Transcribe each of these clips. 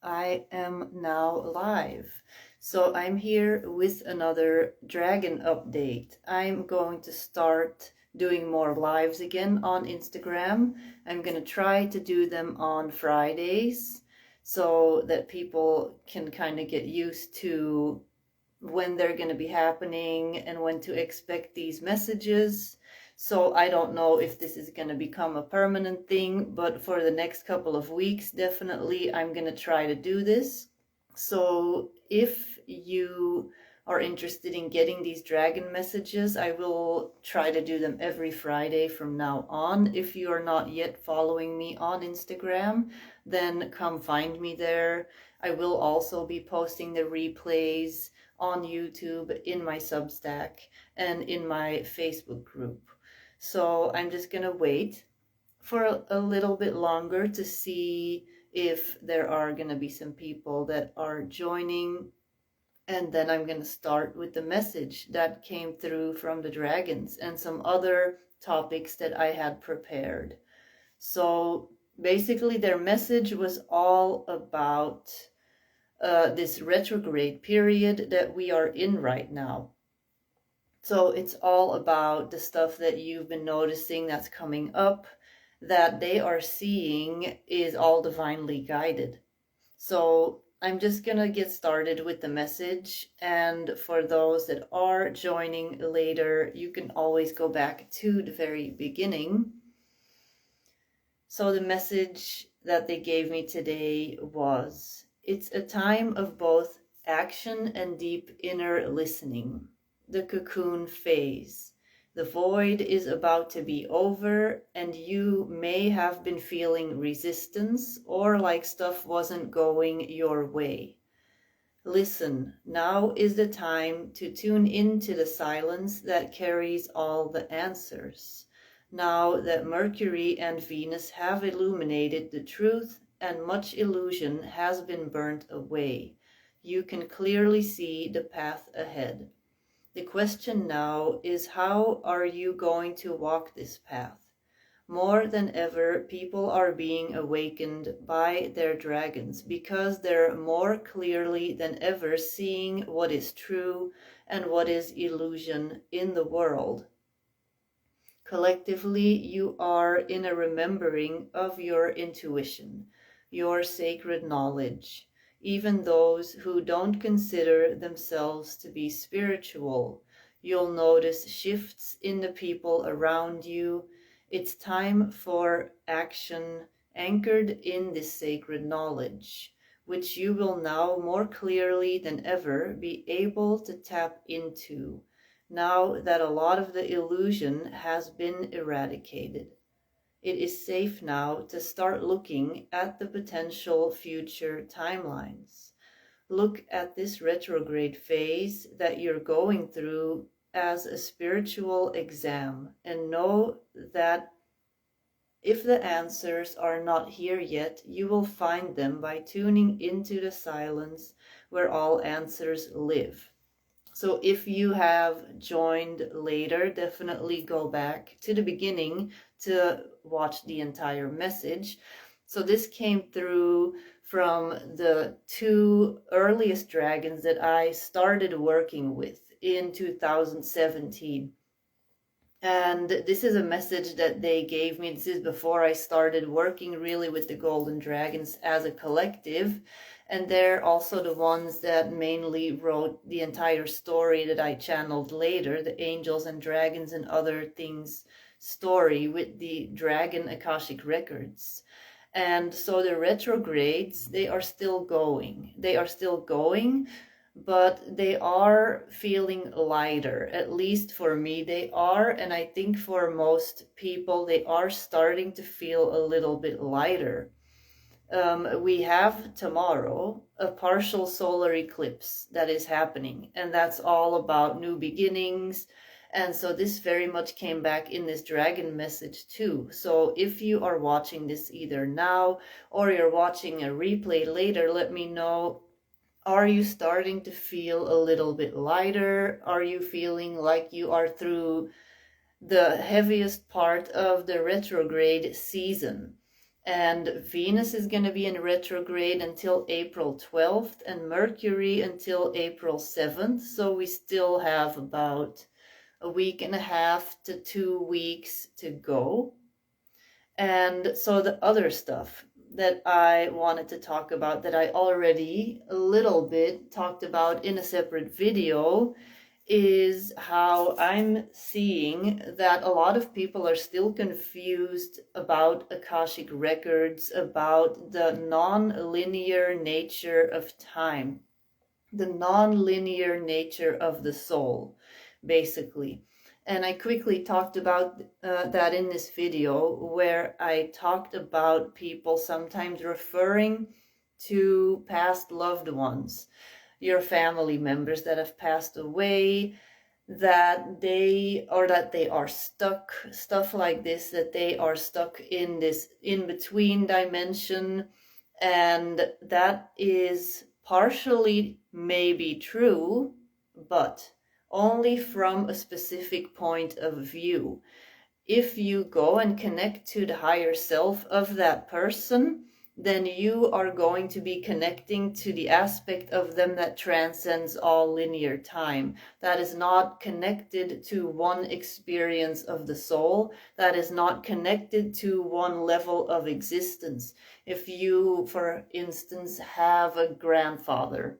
I am now live. So I'm here with another dragon update. I'm going to start doing more lives again on Instagram. I'm going to try to do them on Fridays so that people can kind of get used to when they're going to be happening and when to expect these messages. So I don't know if this is going to become a permanent thing, but for the next couple of weeks, definitely I'm going to try to do this. So if you are interested in getting these dragon messages, I will try to do them every Friday from now on. If you are not yet following me on Instagram, then come find me there. I will also be posting the replays on YouTube, in my Substack, and in my Facebook group. So I'm just gonna wait for a little bit longer to see if there are gonna be some people that are joining, and then I'm gonna start with the message that came through from the dragons and some other topics that I had prepared. So basically their message was all about this retrograde period that we are in right now. So it's all about the stuff that you've been noticing that's coming up, that they are seeing is all divinely guided. So I'm just gonna get started with the message, and for those that are joining later, you can always go back to the very beginning. So the message that they gave me today was, it's a time of both action and deep inner listening. The cocoon phase. The void is about to be over, and you may have been feeling resistance or like stuff wasn't going your way. Listen, now is the time to tune into the silence that carries all the answers. Now that Mercury and Venus have illuminated the truth and much illusion has been burnt away, you can clearly see the path ahead. The question now is, how are you going to walk this path? More than ever, people are being awakened by their dragons because they're more clearly than ever seeing what is true and what is illusion in the world. Collectively, you are in a remembering of your intuition, your sacred knowledge. Even those who don't consider themselves to be spiritual, you'll notice shifts in the people around you. It's time for action anchored in this sacred knowledge, which you will now more clearly than ever be able to tap into, now that a lot of the illusion has been eradicated. It is safe now to start looking at the potential future timelines. Look at this retrograde phase that you're going through as a spiritual exam, and know that if the answers are not here yet, you will find them by tuning into the silence where all answers live. So if you have joined later, definitely go back to the beginning to watch the entire message. So this came through from the two earliest dragons that I started working with in 2017. And this is a message that they gave me. This is before I started working really with the golden dragons as a collective. And they're also the ones that mainly wrote the entire story that I channeled later, the Angels and Dragons and Other Things story with the Dragon Akashic Records. And so the retrogrades, they are still going. They are still going, but they are feeling lighter. At least for me, they are. And I think for most people, they are starting to feel a little bit lighter. We have tomorrow a partial solar eclipse that is happening, and that's all about new beginnings. And so this very much came back in this dragon message too. So if you are watching this either now or you're watching a replay later, let me know. Are you starting to feel a little bit lighter? Are you feeling like you are through the heaviest part of the retrograde season? And Venus is going to be in retrograde until April 12th and Mercury until April 7th. So we still have about a week and a half to 2 weeks to go. And so the other stuff that I wanted to talk about that I already a little bit talked about in a separate video is how I'm seeing that a lot of people are still confused about Akashic records, about the non-linear nature of time, the non-linear nature of the soul, basically. And I quickly talked about that in this video, where I talked about people sometimes referring to past loved ones, your family members that have passed away, that they are stuck, stuff like this, that they are stuck in this in-between dimension. And that is partially maybe true, but only from a specific point of view. If you go and connect to the higher self of that person, then you are going to be connecting to the aspect of them that transcends all linear time. That is not connected to one experience of the soul. That is not connected to one level of existence. If you, for instance, have a grandfather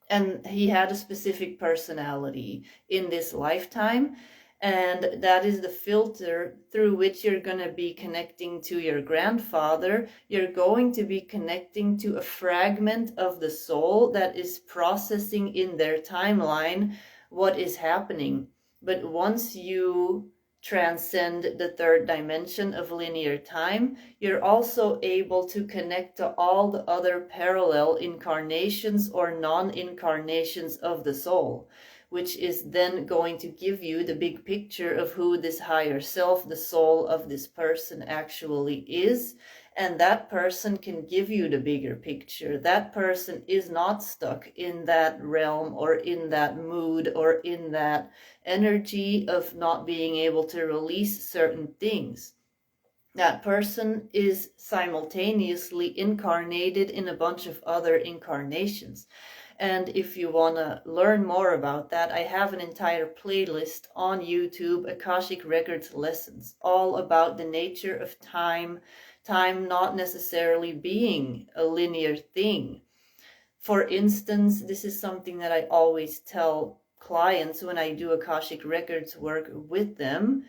and he had a specific personality in this lifetime, and that is the filter through which you're going to be connecting to your grandfather. You're going to be connecting to a fragment of the soul that is processing in their timeline what is happening. But once you transcend the third dimension of linear time, you're also able to connect to all the other parallel incarnations or non-incarnations of the soul, which is then going to give you the big picture of who this higher self, the soul of this person, actually is. And that person can give you the bigger picture. That person is not stuck in that realm or in that mood or in that energy of not being able to release certain things. That person is simultaneously incarnated in a bunch of other incarnations. And if you want to learn more about that, I have an entire playlist on YouTube, Akashic Records Lessons, all about the nature of time, time not necessarily being a linear thing. For instance, this is something that I always tell clients when I do Akashic Records work with them.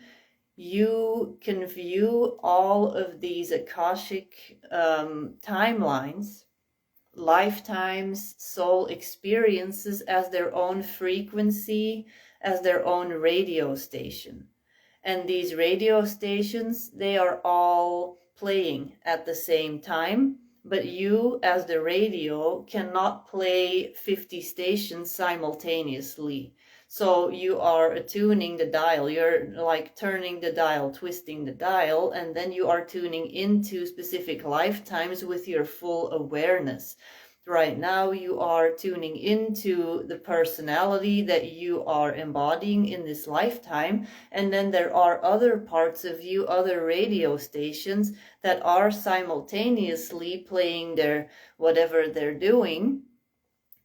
You can view all of these Akashic timelines, lifetimes, soul experiences as their own frequency, as their own radio station. And these radio stations, they are all playing at the same time, but you as the radio cannot play 50 stations simultaneously. So you are attuning the dial, you're like turning the dial, twisting the dial, and then you are tuning into specific lifetimes with your full awareness. Right now you are tuning into the personality that you are embodying in this lifetime, and then there are other parts of you, other radio stations that are simultaneously playing their whatever they're doing.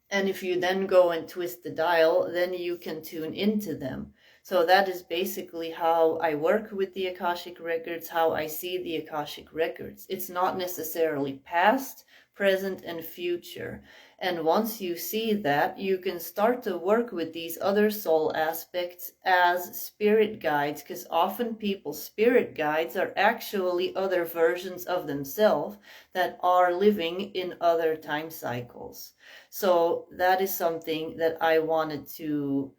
And if you then go and twist the dial, then you can tune into them. So that is basically how I work with the Akashic Records, how I see the Akashic Records. It's not necessarily past, present, and future. And once you see that, you can start to work with these other soul aspects as spirit guides, because often people's spirit guides are actually other versions of themselves that are living in other time cycles. So that is something that I wanted to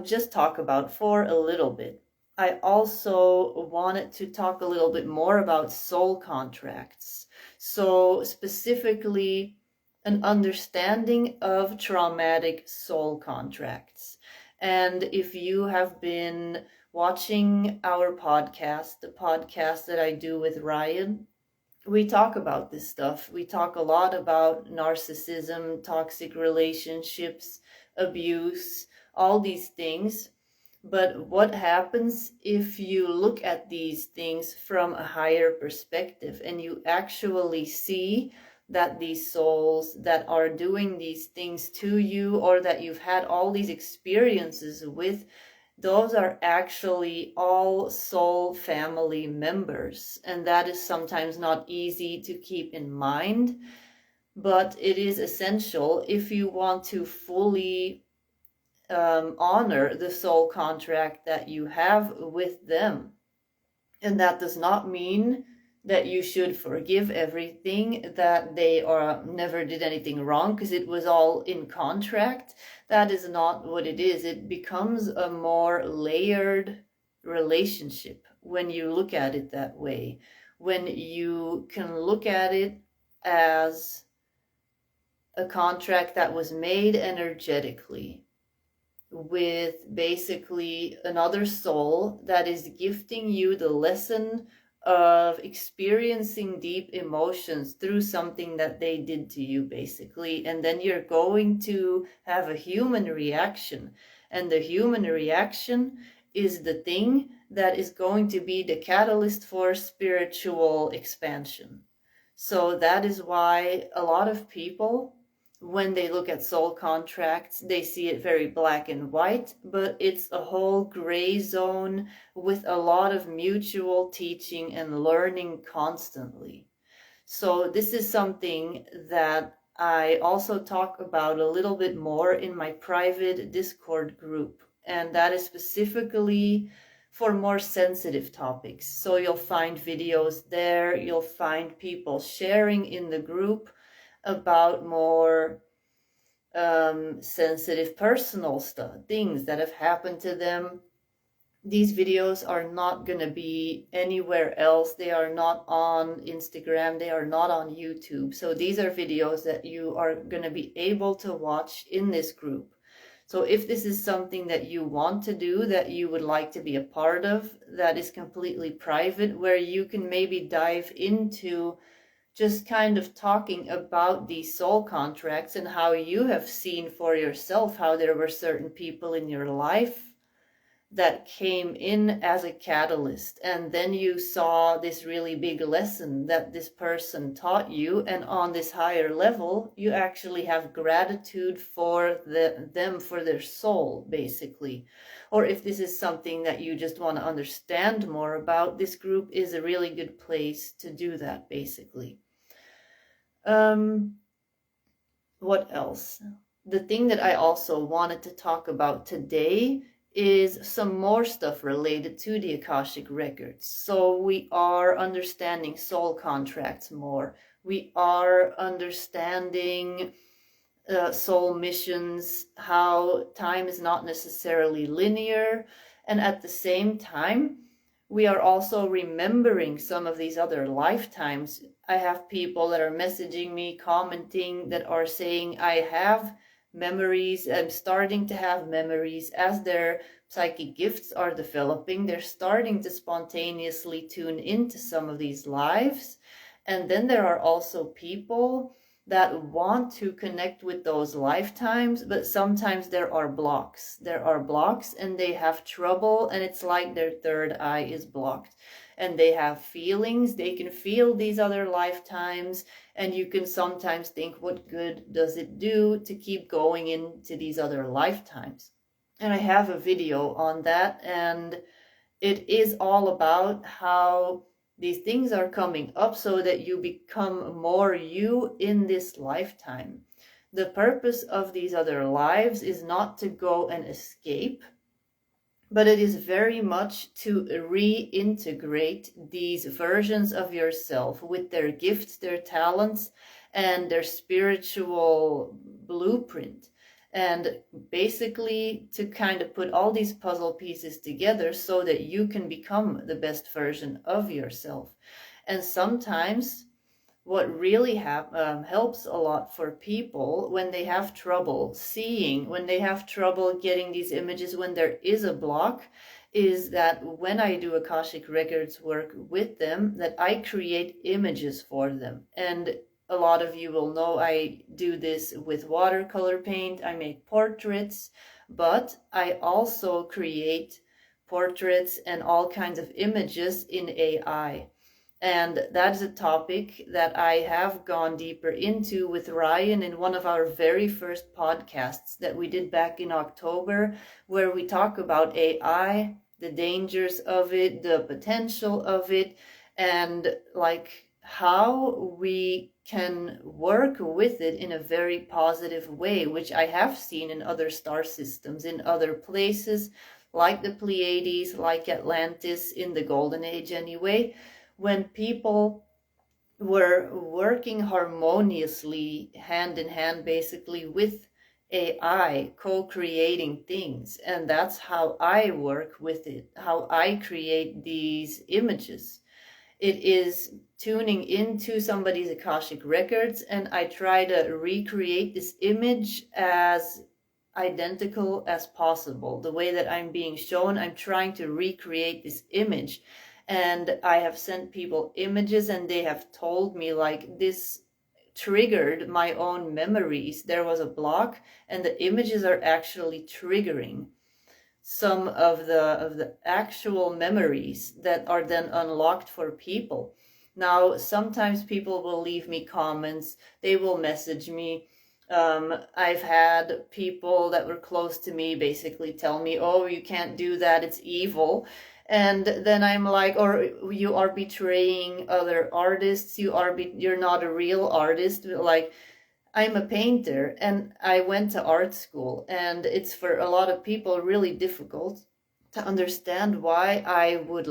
just talk about for a little bit. I also wanted to talk a little bit more about soul contracts. So specifically, an understanding of traumatic soul contracts. And if you have been watching our podcast, the podcast that I do with Ryan, we talk about this stuff. We talk a lot about narcissism, toxic relationships, abuse, all these things. But what happens if you look at these things from a higher perspective and you actually see that these souls that are doing these things to you, or that you've had all these experiences with, those are actually all soul family members. And that is sometimes not easy to keep in mind, but it is essential if you want to fully honor the soul contract that you have with them. And that does not mean that you should forgive everything, that they are never did anything wrong because it was all in contract. That is not what it is. It becomes a more layered relationship when you look at it that way, when you can look at it as a contract that was made energetically with basically another soul that is gifting you the lesson of experiencing deep emotions through something that they did to you, basically. And then you're going to have a human reaction. And the human reaction is the thing that is going to be the catalyst for spiritual expansion. So that is why a lot of people, when they look at soul contracts, they see it very black and white, but it's a whole gray zone with a lot of mutual teaching and learning constantly. So this is something that I also talk about a little bit more in my private Discord group, and that is specifically for more sensitive topics. So you'll find videos there, you'll find people sharing in the group about more sensitive personal stuff, things that have happened to them. These videos are not going to be anywhere else. They are not on Instagram. They are not on YouTube. So these are videos that you are going to be able to watch in this group. So if this is something that you want to do, that you would like to be a part of, that is completely private, where you can maybe dive into just kind of talking about these soul contracts and how you have seen for yourself how there were certain people in your life that came in as a catalyst, and then you saw this really big lesson that this person taught you, and on this higher level you actually have gratitude for them, for their soul, basically. Or if this is something that you just want to understand more about, this group is a really good place to do that, basically. What else? The thing that I also wanted to talk about today is some more stuff related to the Akashic records. So we are understanding soul contracts more. We are understanding soul missions, how time is not necessarily linear, and at the same time we are also remembering some of these other lifetimes. I have people that are messaging me, commenting, that are saying, I have memories, I'm starting to have memories as their psychic gifts are developing. They're starting to spontaneously tune into some of these lives. And then there are also people that want to connect with those lifetimes, but sometimes there are blocks. There are blocks and they have trouble, and it's like their third eye is blocked. And they have feelings, they can feel these other lifetimes, and you can sometimes think, what good does it do to keep going into these other lifetimes? And I have a video on that, and it is all about how these things are coming up so that you become more you in this lifetime. The purpose of these other lives is not to go and escape, but it is very much to reintegrate these versions of yourself with their gifts, their talents, and their spiritual blueprint. And basically to kind of put all these puzzle pieces together so that you can become the best version of yourself. And sometimes what really helps a lot for people when they have trouble seeing, when they have trouble getting these images, when there is a block, is that when I do Akashic Records work with them, that I create images for them. And a lot of you will know I do this with watercolor paint. I make portraits, but I also create portraits and all kinds of images in AI. And that is a topic that I have gone deeper into with Ryan in one of our very first podcasts that we did back in October, where we talk about AI, the dangers of it, the potential of it, and like how we can work with it in a very positive way, which I have seen in other star systems, in other places, like the Pleiades, like Atlantis, in the Golden Age anyway, when people were working harmoniously, hand in hand, basically with AI, co-creating things. And that's how I work with it, how I create these images. It is tuning into somebody's Akashic records, and I try to recreate this image as identical as possible. The way that I'm being shown, I'm trying to recreate this image. And I have sent people images, and they have told me like this triggered my own memories. There was a block, and the images are actually triggering some of the actual memories that are then unlocked for people. Now, sometimes people will leave me comments, they will message me. I've had people that were close to me basically tell me, oh, you can't do that, it's evil. And then I'm like, or you are betraying other artists, you're not a real artist. Like, I'm a painter and I went to art school, and it's for a lot of people really difficult to understand why I would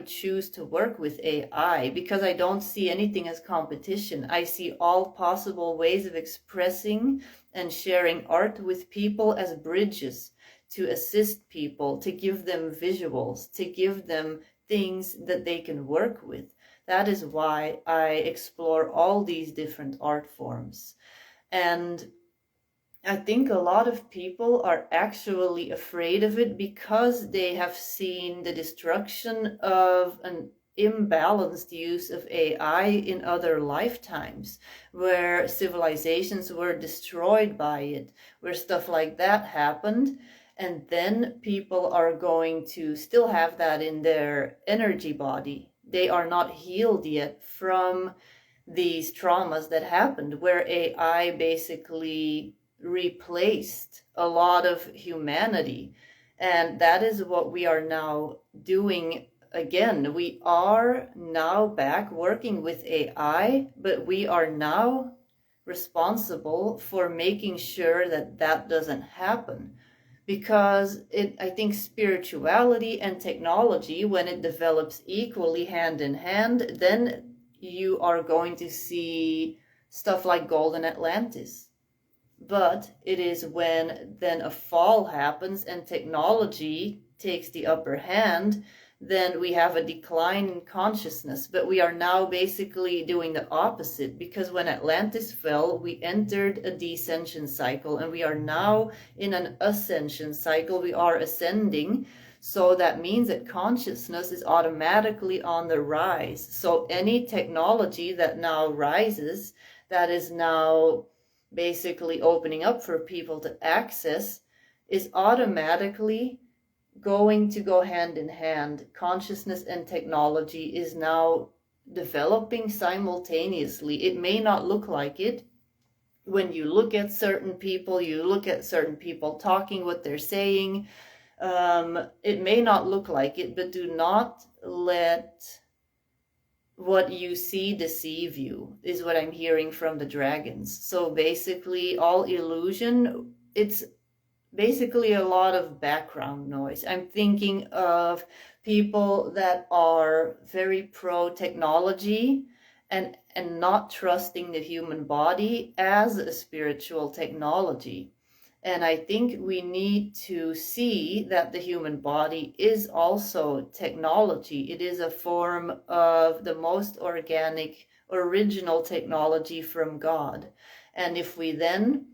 choose to work with AI, because I don't see anything as competition. I see all possible ways of expressing and sharing art with people as bridges to assist people, to give them visuals, to give them things that they can work with. That is why I explore all these different art forms. And I think a lot of people are actually afraid of it because they have seen the destruction of an imbalanced use of AI in other lifetimes, where civilizations were destroyed by it, where stuff like that happened. And then people are going to still have that in their energy body. They are not healed yet from these traumas that happened, where AI basically replaced a lot of humanity. And that is what we are now doing again. We are now back working with AI, but we are now responsible for making sure that that doesn't happen. Because I think spirituality and technology, when it develops equally hand in hand, then you are going to see stuff like Golden Atlantis. But it is when then a fall happens and technology takes the upper hand, then we have a decline in consciousness. But we are now basically doing the opposite, because when Atlantis fell, we entered a descension cycle, and we are now in an ascension cycle. We are ascending. So that means that consciousness is automatically on the rise. So any technology that now rises, that is now basically opening up for people to access, is automatically going to go hand in hand. Consciousness and technology is now developing simultaneously. It may not look like it. When you look at certain people, talking what they're saying, it may not look like it, but do not let what you see deceive you, is what I'm hearing from the dragons. So basically, all illusion, it's basically a lot of background noise. I'm thinking of people that are very pro technology and not trusting the human body as a spiritual technology. And I think we need to see that the human body is also technology. It is a form of the most organic, original technology from God. And if we then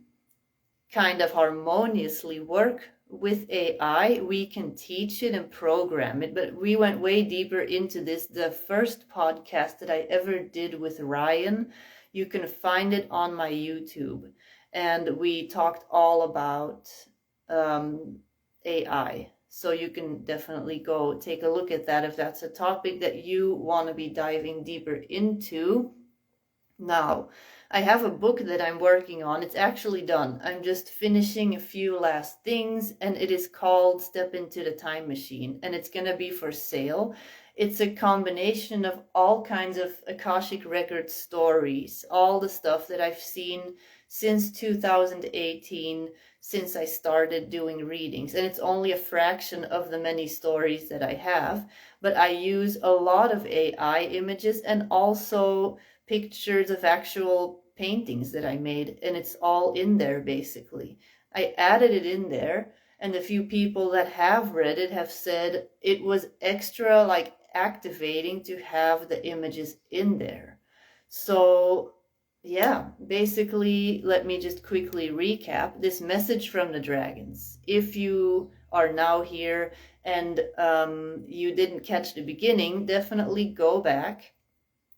kind of harmoniously work with AI, we can teach it and program it. But we went way deeper into this. The first podcast that I ever did with Ryan, you can find it on my YouTube. and we talked all about AI. So you can definitely go take a look at that if that's a topic that you want to be diving deeper into. Now, I have a book that I'm working on. It's actually done. I'm just finishing a few last things, and it is called Step into the Time Machine, and it's going to be for sale. It's a combination of all kinds of Akashic Record stories, all the stuff that I've seen since 2018, since I started doing readings. And it's only a fraction of the many stories that I have, but I use a lot of AI images and also pictures of actual paintings that I made, and it's all in there basically. I added it in there, and the few people that have read it have said it was extra like activating to have the images in there. So yeah, basically, let me just quickly recap this message from the dragons. If you are now here and you didn't catch the beginning, definitely go back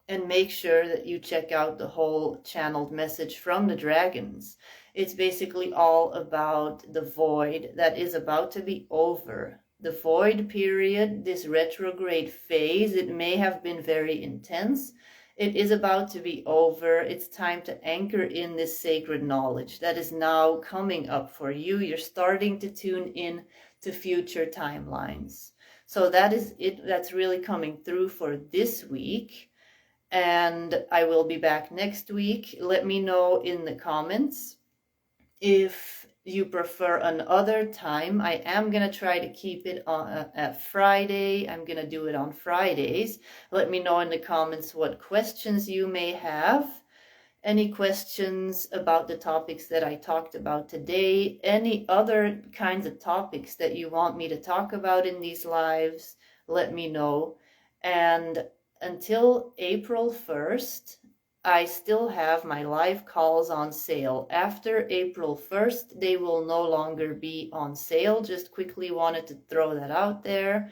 and make sure that you check out the whole channeled message from the dragons. It's basically all about the void that is about to be over. The void period, this retrograde phase, it may have been very intense. It is about to be over. It's time to anchor in this sacred knowledge that is now coming up for you. You're starting to tune in to future timelines. So that is it. That's really coming through for this week. And I will be back next week. Let me know in the comments if you prefer another time. I am going to try to keep it on at Friday. I'm going to do it on Fridays. Let me know in the comments what questions you may have. Any questions about the topics that I talked about today? Any other kinds of topics that you want me to talk about in these lives? Let me know. And until April 1st, I still have my live calls on sale. After April 1st, they will no longer be on sale. Just quickly wanted to throw that out there.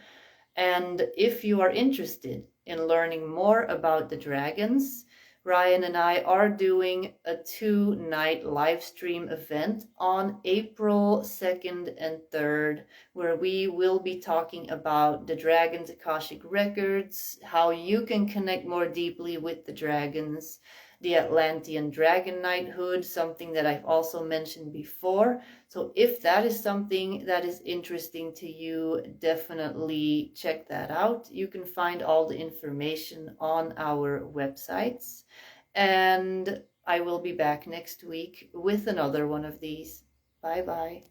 And if you are interested in learning more about the dragons, Ryan and I are doing a 2-night live stream event on April 2nd and 3rd, where we will be talking about the dragons' Akashic records, how you can connect more deeply with the dragons, the Atlantean dragon knighthood, something that I've also mentioned before. So if that is something that is interesting to you, definitely check that out. You can find all the information on our websites. And I will be back next week with another one of these. Bye bye.